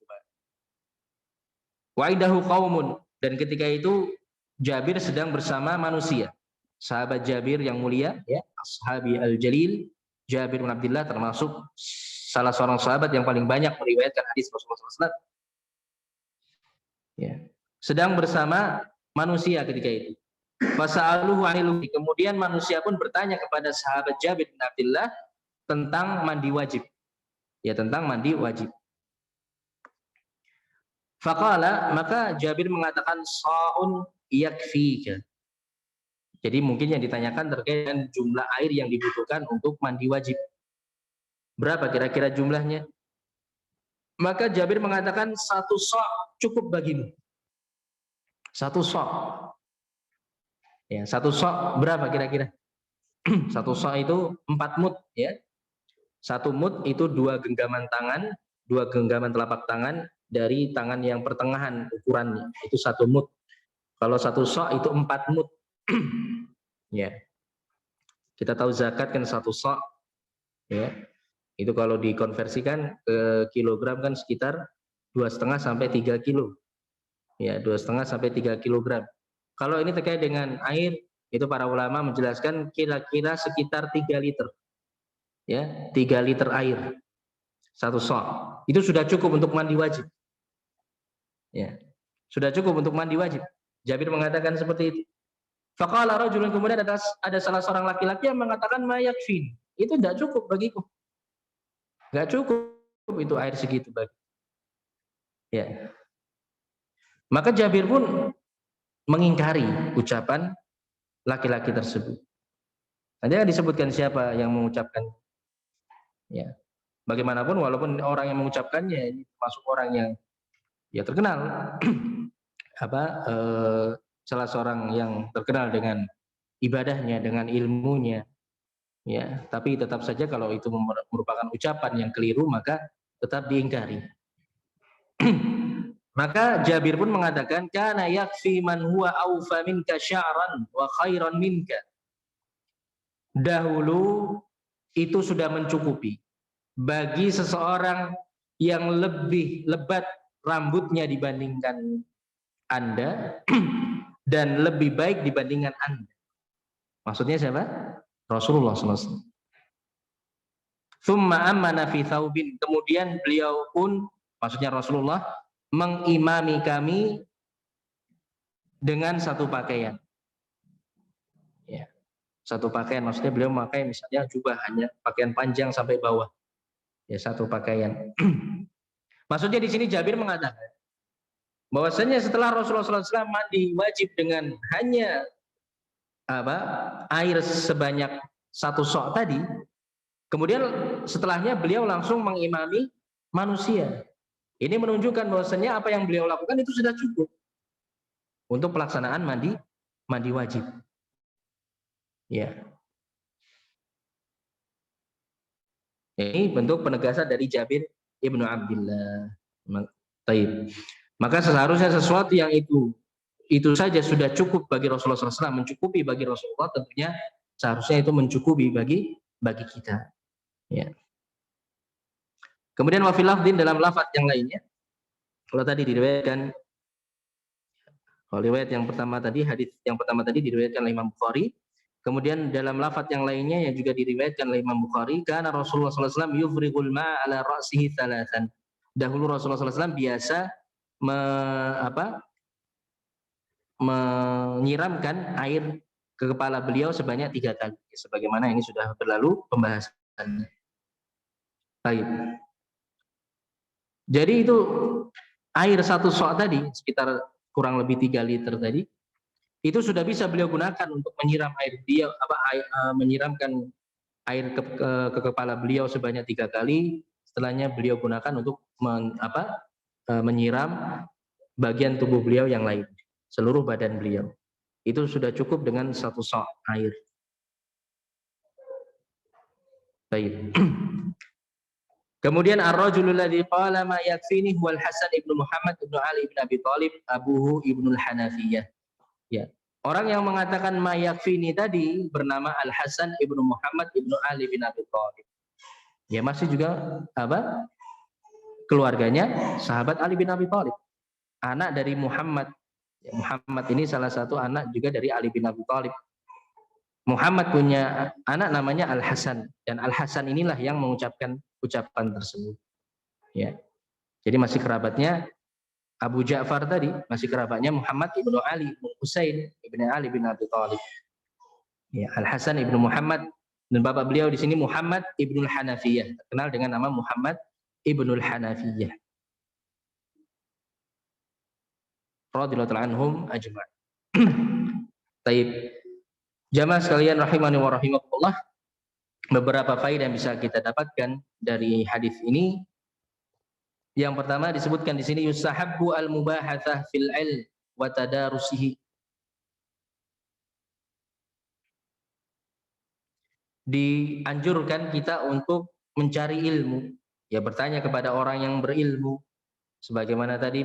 Wa indahu qaumun, dan ketika itu Jabir sedang bersama manusia. Sahabat Jabir yang mulia, ya, ashabi al-jalil, Jabir bin Abdullah termasuk salah seorang sahabat yang paling banyak meriwayatkan hadis Rasulullah SAW. Ya. sedang bersama manusia ketika itu. Fasa'aluhu 'anil, kemudian manusia pun bertanya kepada sahabat Jabir bin Abdullah tentang mandi wajib. Ya, tentang mandi wajib. Faqala, maka Jabir mengatakan sa'un yakfika. Jadi mungkin yang ditanyakan terkait dengan jumlah air yang dibutuhkan untuk mandi wajib. Berapa kira-kira jumlahnya? Maka Jabir mengatakan 1 sa' cukup bagimu. 1 sa'. Ya, 1 sa' berapa kira-kira? 1 sa' itu 4 mud, ya. 1 mud itu 2 genggaman tangan, 2 genggaman telapak tangan dari tangan yang pertengahan ukurannya. Itu 1 mud. Kalau 1 sa' itu 4 mud. Ya. Kita tahu zakat kan 1 sa', ya. Itu kalau dikonversikan ke kilogram kan sekitar 2,5 sampai 3 kilo. Ya, 2,5 sampai 3 kilogram. Kalau ini terkait dengan air, itu para ulama menjelaskan kira-kira sekitar 3 liter. Ya, 3 liter air. 1 sa'. Itu sudah cukup untuk mandi wajib. Ya. Sudah cukup untuk mandi wajib. Jabir mengatakan seperti itu. Faqala rajulun, kemudian ada salah seorang laki-laki yang mengatakan ma yakfin. Itu tidak cukup bagiku. Enggak cukup itu air segitu bagi. Ya. Maka Jabir pun mengingkari ucapan laki-laki tersebut. Nanti akan disebutkan siapa yang mengucapkan. Ya. Bagaimanapun walaupun orang yang mengucapkannya ini termasuk orang yang ya terkenal salah seorang yang terkenal dengan ibadahnya, dengan ilmunya. Ya, tapi tetap saja kalau itu merupakan ucapan yang keliru maka tetap diingkari. Maka Jabir pun mengatakan kana yakfi man huwa awfa minka sya'ran wa khairan minka. Dahulu itu sudah mencukupi bagi seseorang yang lebih lebat rambutnya dibandingkan Anda dan lebih baik dibandingkan Anda. Maksudnya siapa? Rasulullah SAW. Tsumma ammana fi thawbin, kemudian beliau pun, maksudnya Rasulullah, mengimami kami dengan 1 pakaian. Ya. 1 pakaian, maksudnya beliau memakai misalnya jubah, hanya pakaian panjang sampai bawah. Ya, 1 pakaian. Maksudnya di sini Jabir mengatakan bahwasanya setelah Rasulullah SAW mandi wajib dengan hanya air sebanyak 1 sa' tadi, kemudian setelahnya beliau langsung mengimami manusia. Ini menunjukkan bahwasanya apa yang beliau lakukan itu sudah cukup untuk pelaksanaan mandi wajib. Ya. Ini bentuk penegasan dari Jabir ibnu Abdullah. Taib. Maka seharusnya sesuatu yang itu saja sudah cukup bagi Rasulullah SAW, mencukupi bagi Rasulullah, tentunya seharusnya itu mencukupi bagi kita. Ya. Kemudian wafil lafdin, dalam lafaz yang lainnya, kalau tadi diriwayatkan, kalau riwayat yang pertama tadi, hadis yang pertama tadi diriwayatkan oleh Imam Bukhari. Kemudian dalam lafaz yang lainnya yang juga diriwayatkan oleh Imam Bukhari, karena Rasulullah SAW yufrighul ma'a ala ra'sihi thalathan. Dahulu Rasulullah SAW biasa menyiramkan air ke kepala beliau sebanyak 3 kali. Sebagaimana ini sudah berlalu pembahasannya. Baik. Jadi itu air 1 sa' tadi sekitar kurang lebih 3 liter tadi, itu sudah bisa beliau gunakan untuk menyiram air beliau, menyiramkan air ke kepala beliau sebanyak 3 kali. Setelahnya beliau gunakan untuk menyiram bagian tubuh beliau yang lain, seluruh badan beliau. Itu sudah cukup dengan 1 sa' air. Baik. Kemudian ar-rajulul ladzi qala ma yakfini huwal Hasan ibnu Muhammad ibnu Ali bin Abi Thalib abuhu ibnul Hanafiyah. Ya. Orang yang mengatakan ma yakfini tadi bernama Al-Hasan ibnu Muhammad ibnu Ali bin Abi Thalib. Ya, masih juga keluarganya sahabat Ali bin Abi Thalib. Anak dari Muhammad. Ya, Muhammad ini salah satu anak juga dari Ali bin Abi Thalib. Muhammad punya anak namanya Al-Hasan, dan Al-Hasan inilah yang mengucapkan ucapan tersebut. Ya. Jadi masih kerabatnya Abu Ja'far tadi masih kerabatnya Muhammad ibnu Ali ibnu Husain ibnu Ali bin Abi Thalib. Ya, Al Hasan ibnu Muhammad, dan bapak beliau di sini Muhammad ibnul Hanafiyah, terkenal dengan nama Muhammad ibnul Hanafiyah. Radhiyallahu anhum ajma'in. Taib. Jamaah sekalian rahimani wa rahimakumullah, beberapa faedah yang bisa kita dapatkan dari hadis ini. Yang pertama disebutkan di sini yusahabbu al-mubahatsah fil ilm wa tadarusihi. Dianjurkan kita untuk mencari ilmu, ya bertanya kepada orang yang berilmu, sebagaimana tadi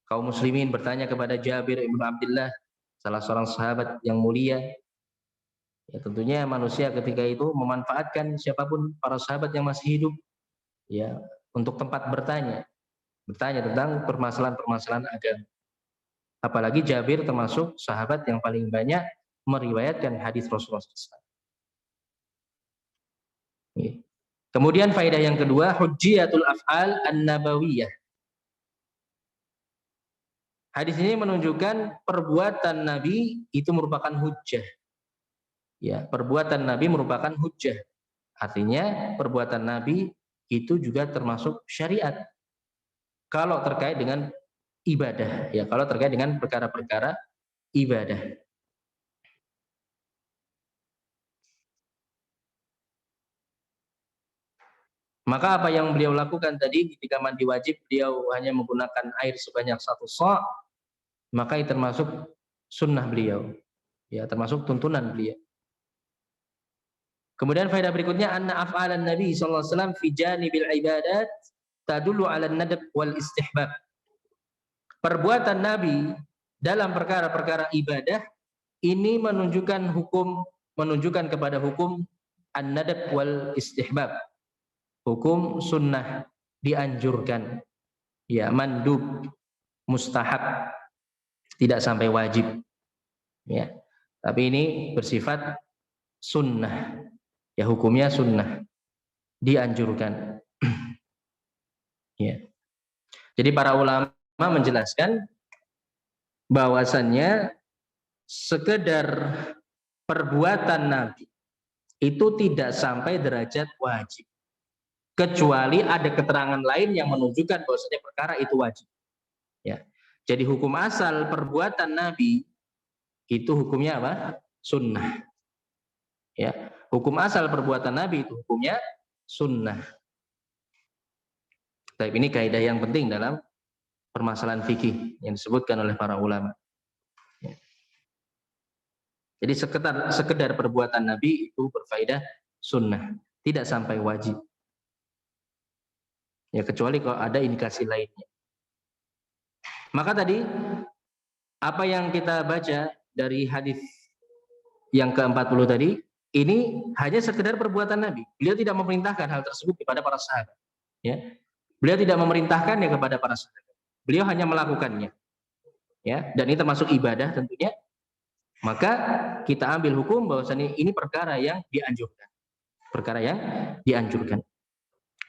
kaum muslimin bertanya kepada Jabir ibnu Abdullah, salah seorang sahabat yang mulia. Ya, tentunya manusia ketika itu memanfaatkan siapapun para sahabat yang masih hidup, ya, untuk tempat bertanya tentang permasalahan-permasalahan agama. Apalagi Jabir termasuk sahabat yang paling banyak meriwayatkan hadis Rasulullah SAW. Kemudian faedah yang kedua, hujjiyatul af'al an-nabawiyah. Hadis ini menunjukkan perbuatan Nabi itu merupakan hujjah. Ya, perbuatan Nabi merupakan hujjah. Artinya perbuatan Nabi itu juga termasuk syariat. Kalau terkait dengan ibadah, ya, kalau terkait dengan perkara-perkara ibadah. Maka apa yang beliau lakukan tadi ketika mandi wajib, beliau hanya menggunakan air sebanyak 1 sa', maka itu termasuk sunnah beliau, ya, termasuk tuntunan beliau. Kemudian faedah berikutnya, anna af'alan Nabi sallallahu alaihi wasallam fi janibil ibadat tadullu 'ala an-nadab wal istihbab. Perbuatan Nabi dalam perkara-perkara ibadah ini menunjukkan kepada hukum an-nadab wal istihbab. Hukum sunnah, dianjurkan. Ya, mandub, mustahab, tidak sampai wajib. Ya. Tapi ini bersifat sunnah. Ya, hukumnya sunnah, dianjurkan. Ya. Jadi para ulama menjelaskan bahwasannya sekedar perbuatan Nabi itu tidak sampai derajat wajib, kecuali ada keterangan lain yang menunjukkan bahwasanya perkara itu wajib. Ya. Jadi hukum asal perbuatan Nabi itu hukumnya apa? Sunnah. Ya. Hukum asal perbuatan Nabi itu hukumnya sunnah. Tapi ini kaidah yang penting dalam permasalahan fikih yang disebutkan oleh para ulama. Ya. Jadi sekedar perbuatan Nabi itu berfaedah sunnah, tidak sampai wajib. Ya, kecuali kalau ada indikasi lainnya. Maka tadi apa yang kita baca dari hadis yang ke-40 tadi, ini hanya sekedar perbuatan Nabi. Beliau tidak memerintahkan hal tersebut kepada para sahabat. Ya. Beliau tidak memerintahkannya kepada para sahabat. Beliau hanya melakukannya. Ya, dan ini termasuk ibadah tentunya. Maka kita ambil hukum bahwasanya ini perkara yang dianjurkan. Perkara yang dianjurkan.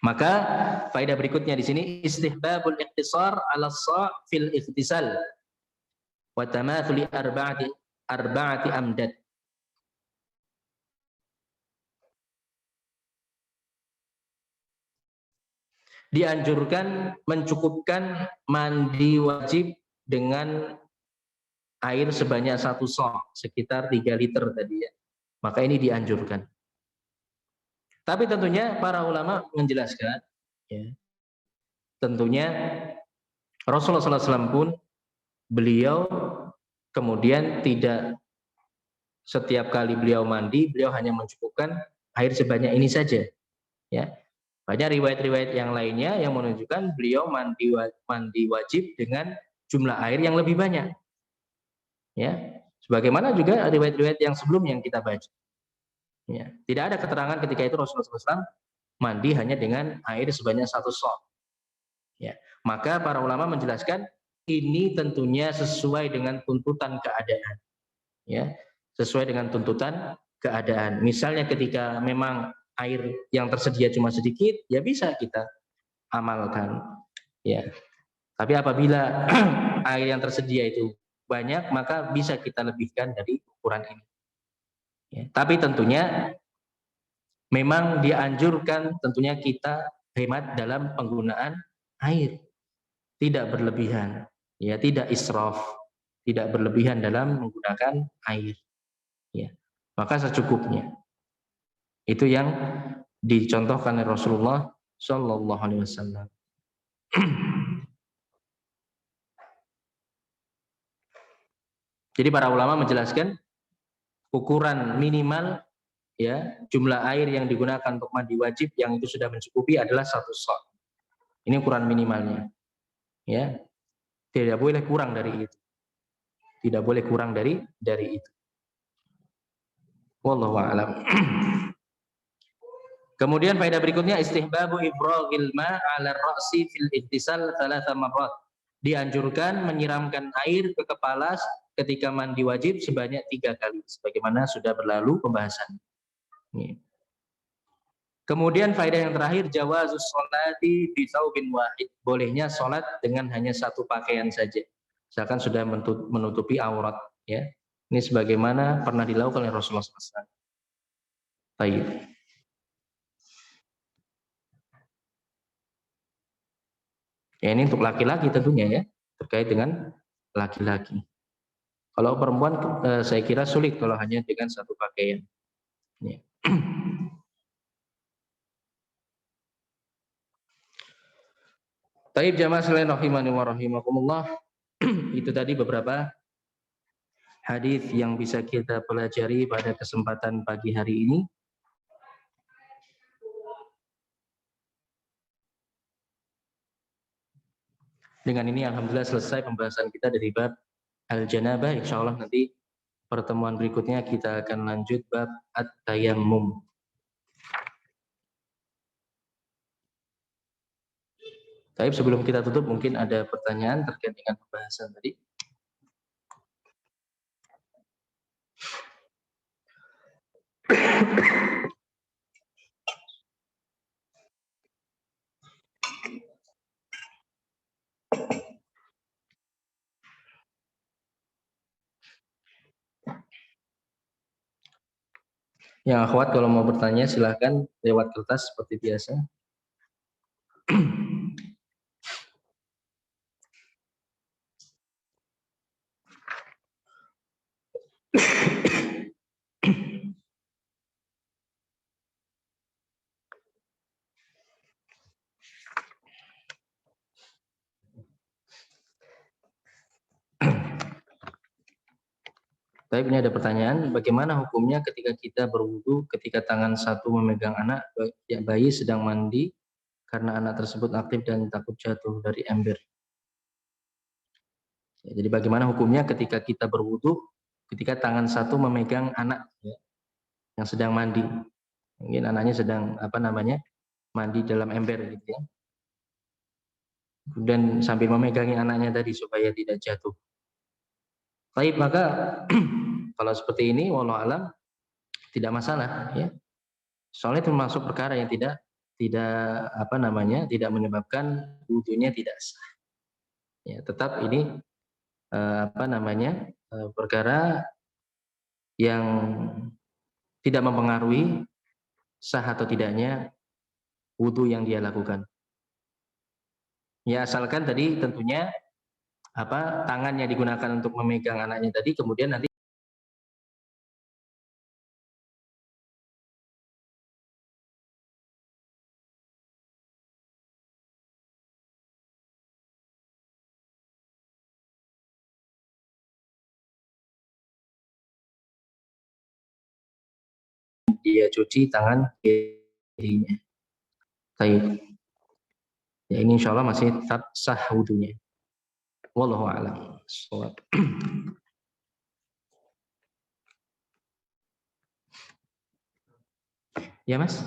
Maka faedah berikutnya di sini istihbabul ikhtisar 'ala sa' fil ikhtisal wa tamathuli arba'ati amdad. Dianjurkan mencukupkan mandi wajib dengan air sebanyak 1 sa', sekitar 3 liter tadi ya. Maka ini dianjurkan. Tapi tentunya para ulama menjelaskan, ya, tentunya Rasulullah SAW pun beliau kemudian tidak setiap kali beliau mandi, beliau hanya mencukupkan air sebanyak ini saja. Ya. Banyak riwayat-riwayat yang lainnya yang menunjukkan beliau mandi wajib dengan jumlah air yang lebih banyak. Ya, sebagaimana juga riwayat-riwayat yang sebelumnya yang kita baca. Ya, tidak ada keterangan ketika itu Rasulullah SAW mandi hanya dengan air sebanyak 1 sa'. Ya, maka para ulama menjelaskan ini tentunya sesuai dengan tuntutan keadaan. Ya, sesuai dengan tuntutan keadaan. Misalnya ketika memang air yang tersedia cuma sedikit, ya bisa kita amalkan. Ya. Tapi apabila air yang tersedia itu banyak, maka bisa kita lebihkan dari ukuran ini. Ya, tapi tentunya memang dianjurkan tentunya kita hemat dalam penggunaan air, tidak berlebihan, ya, tidak israf, tidak berlebihan dalam menggunakan air. Ya, maka secukupnya. Itu yang dicontohkan oleh Rasulullah Shallallahu Alaihi Wasallam. Jadi para ulama menjelaskan ukuran minimal, ya, jumlah air yang digunakan untuk mandi wajib yang itu sudah mencukupi adalah 1 shot. Ini ukuran minimalnya, ya, tidak boleh kurang dari itu, tidak boleh kurang dari itu. Wallahu a'lam. Kemudian faedah berikutnya, istihbabu ifraghil ma' 'ala ar-ra'si fil ihtisal 3 marrat. Dianjurkan menyiramkan air ke kepala ketika mandi wajib sebanyak 3 kali, sebagaimana sudah berlalu pembahasan. Kemudian faedah yang terakhir, jawazus sholati bi thawbin wahid. Bolehnya sholat dengan hanya 1 pakaian saja, misalkan sudah menutupi aurat, ya. Ini sebagaimana pernah dilakukan oleh Rasulullah SAW. Baik. Ya, ini untuk laki-laki tentunya, ya, terkait dengan laki-laki. Kalau perempuan saya kira sulit kalau hanya dengan 1 pakaian. Ya. Taib jamaah sekalian rahimani wa rahimakumullah. Itu tadi beberapa hadis yang bisa kita pelajari pada kesempatan pagi hari ini. Dengan ini alhamdulillah selesai pembahasan kita dari bab al-janabah. Insyaallah nanti pertemuan berikutnya kita akan lanjut bab at-tayammum. Baik, sebelum kita tutup mungkin ada pertanyaan terkait dengan pembahasan tadi. Yang akhwat kalau mau bertanya silahkan lewat kertas seperti biasa. Tapi ini ada pertanyaan, bagaimana hukumnya ketika kita berwudu ketika tangan satu memegang anak bayi sedang mandi karena anak tersebut aktif dan takut jatuh dari ember. Ya, jadi bagaimana hukumnya ketika kita berwudu ketika tangan satu memegang anak, ya, yang sedang mandi. Mungkin anaknya sedang mandi dalam ember gitu, ya. Dan sambil memegangi anaknya tadi supaya tidak jatuh. Baik, maka kalau seperti ini wallahu alam tidak masalah, ya. Soalnya termasuk perkara yang tidak menyebabkan wudunya tidak sah. Ya, tetap ini perkara yang tidak mempengaruhi sah atau tidaknya wudu yang dia lakukan. Ya, asalkan tadi tentunya tangannya digunakan untuk memegang anaknya tadi, kemudian nanti dia cuci tangan kirinya. Baik. Ya, ini insya Allah masih tetap sah wudunya. Wallahu a'lam. Ya, Mas?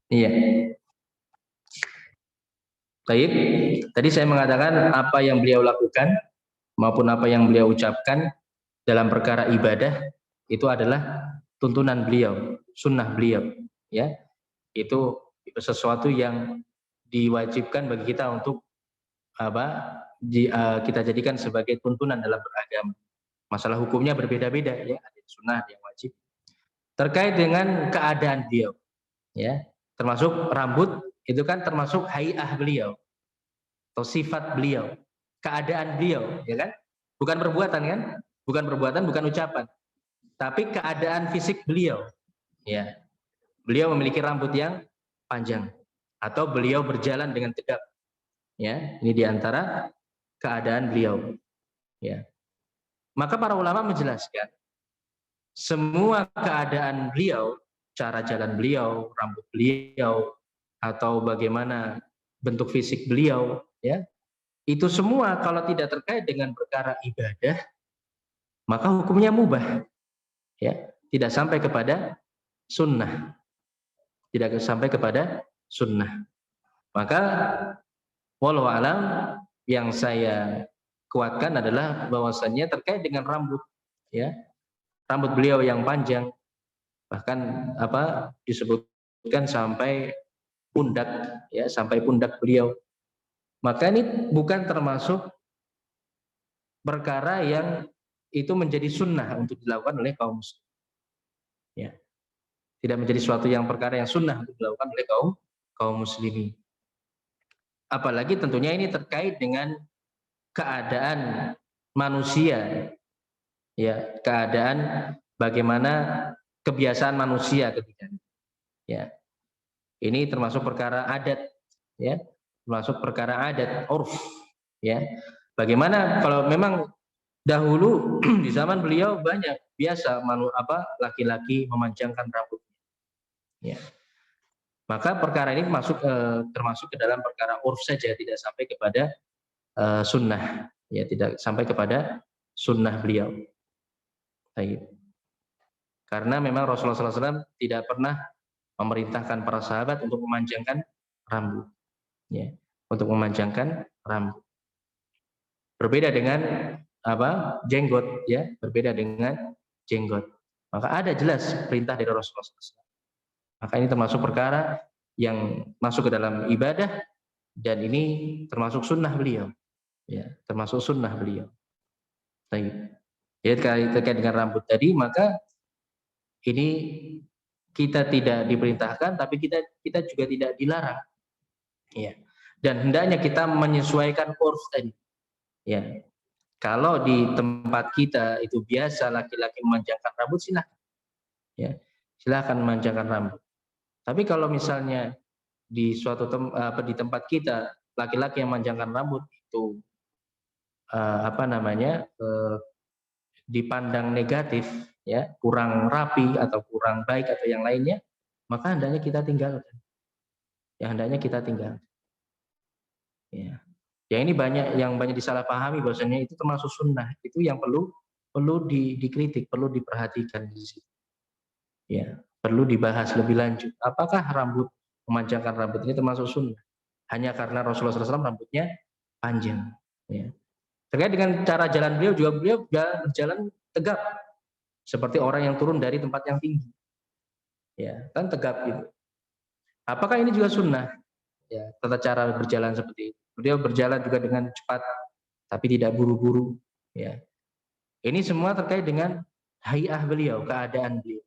Iya. Baik, tadi saya mengatakan apa yang beliau lakukan maupun apa yang beliau ucapkan dalam perkara ibadah itu adalah tuntunan beliau, sunnah beliau, ya. Itu sesuatu yang diwajibkan bagi kita untuk kita jadikan sebagai tuntunan dalam beragama. Masalah hukumnya berbeda-beda, ya, ada yang sunnah, ada yang wajib. Terkait dengan keadaan beliau, ya, termasuk rambut itu kan termasuk hay'ah beliau atau sifat beliau, keadaan beliau, ya kan? Bukan perbuatan kan? Bukan perbuatan, bukan ucapan, tapi keadaan fisik beliau, ya. Beliau memiliki rambut yang panjang atau beliau berjalan dengan tegap, ya. Ini diantara keadaan beliau, ya. Maka para ulama menjelaskan semua keadaan beliau, cara jalan beliau, rambut beliau, atau bagaimana bentuk fisik beliau, ya, itu semua kalau tidak terkait dengan perkara ibadah, maka hukumnya mubah, ya, tidak sampai kepada sunnah, tidak sampai kepada sunnah. Maka wallahu alam, yang saya kuatkan adalah bahwasannya terkait dengan rambut, ya, rambut beliau yang panjang, bahkan disebutkan sampai pundak, ya, sampai pundak beliau. Maka ini bukan termasuk perkara yang itu menjadi sunnah untuk dilakukan oleh kaum muslim, ya. Tidak menjadi suatu yang perkara yang sunnah untuk dilakukan oleh kaum muslimin. Apalagi tentunya ini terkait dengan keadaan manusia, ya, keadaan bagaimana kebiasaan manusia ketika, ya. Ini termasuk perkara adat, ya, termasuk perkara adat, urf, ya. Bagaimana kalau memang dahulu di zaman beliau banyak biasa laki-laki memanjangkan rambutnya, ya. Maka perkara ini termasuk ke dalam perkara urf saja, tidak sampai kepada sunnah, ya, tidak sampai kepada sunnah beliau. Baik. Karena memang Rasulullah SAW tidak pernah memerintahkan para sahabat untuk memanjangkan rambut, ya, untuk memanjangkan rambut. Berbeda dengan jenggot, ya, berbeda dengan jenggot. Maka ada jelas perintah dari Rasulullah SAW. Maka ini termasuk perkara yang masuk ke dalam ibadah dan ini termasuk sunnah beliau, ya, termasuk sunnah beliau. Baik. Ya, terkait dengan rambut tadi, maka ini kita tidak diperintahkan, tapi kita juga tidak dilarang, ya. Dan hendaknya kita menyesuaikan urf tadi, ya. Kalau di tempat kita itu biasa laki-laki memanjangkan rambut, silakan, ya, silakan memanjangkan rambut. Tapi kalau misalnya di di tempat kita laki-laki yang memanjangkan rambut itu dipandang negatif, ya, kurang rapi atau kurang baik atau yang lainnya, maka hendaknya kita tinggalkan. Ya, hendaknya kita tinggalkan. Ya. Ya, ini yang banyak disalahpahami bahwasanya itu termasuk sunnah, itu yang perlu dikritik, perlu diperhatikan di situ. Ya, perlu dibahas lebih lanjut. Apakah memanjangkan rambut ini termasuk sunnah? Hanya karena Rasulullah SAW rambutnya panjang. Ya. Terkait dengan cara jalan beliau juga, beliau berjalan tegap seperti orang yang turun dari tempat yang tinggi. Ya, kan tegap gitu. Apakah ini juga sunnah? Ya, tata cara berjalan seperti itu. Beliau berjalan juga dengan cepat, tapi tidak buru-buru. Ya, ini semua terkait dengan hay'ah beliau, keadaan beliau.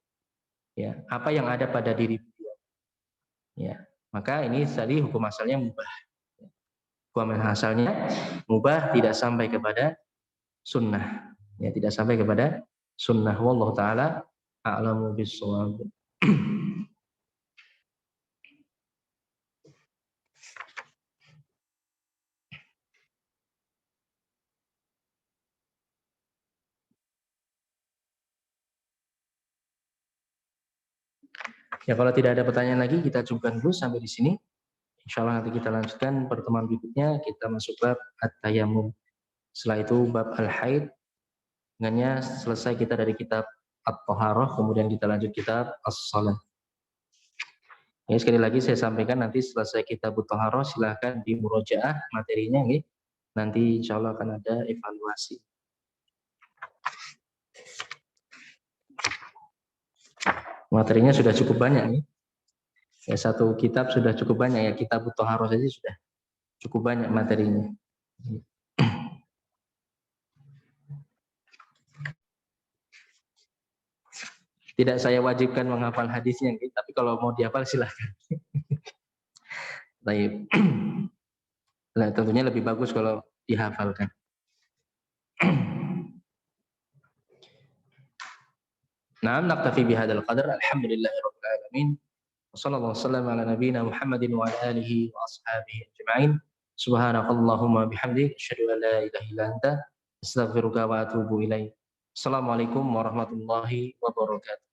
Ya, apa yang ada pada diri beliau. Ya, maka ini tadi hukum asalnya mubah. Hukum asalnya mubah, tidak sampai kepada sunnah. Ya, tidak sampai kepada sunnah. Wallahu taala a'lamu bissawab. Ya, kalau tidak ada pertanyaan lagi, kita cukupkan dulu sampai di sini. Insya Allah nanti kita lanjutkan pertemuan berikutnya, kita masuk bab at-tayammum. Setelah itu bab al-haid. Dengannya selesai kita dari kitab at-taharah, kemudian kita lanjut kitab as-salat. Ya, sekali lagi saya sampaikan nanti selesai Kitab Thaharah silahkan di murojaah materinya nggih. Nanti insya Allah akan ada evaluasi. Materinya sudah cukup banyak nih. Ya, satu kitab sudah cukup banyak ya, Kitab Thaharah saja sudah cukup banyak materinya. Tidak saya wajibkan menghafal hadisnya, gitu. Tapi kalau mau dihafal silahkan. Baik. Nah, tentunya lebih bagus kalau dihafalkan. Nah, naktafi bihadzal qadar. Alhamdulillahirabbil alamin. Wassallallahu wasallam ala nabiyyina Muhammadin wa ala alihi wa ashabihi ajma'in. Subhanakallahumma bihamdik asyhadu an la ilaha illa anta astaghfiruka wa atubu ilaik. Assalamualaikum warahmatullahi wabarakatuh.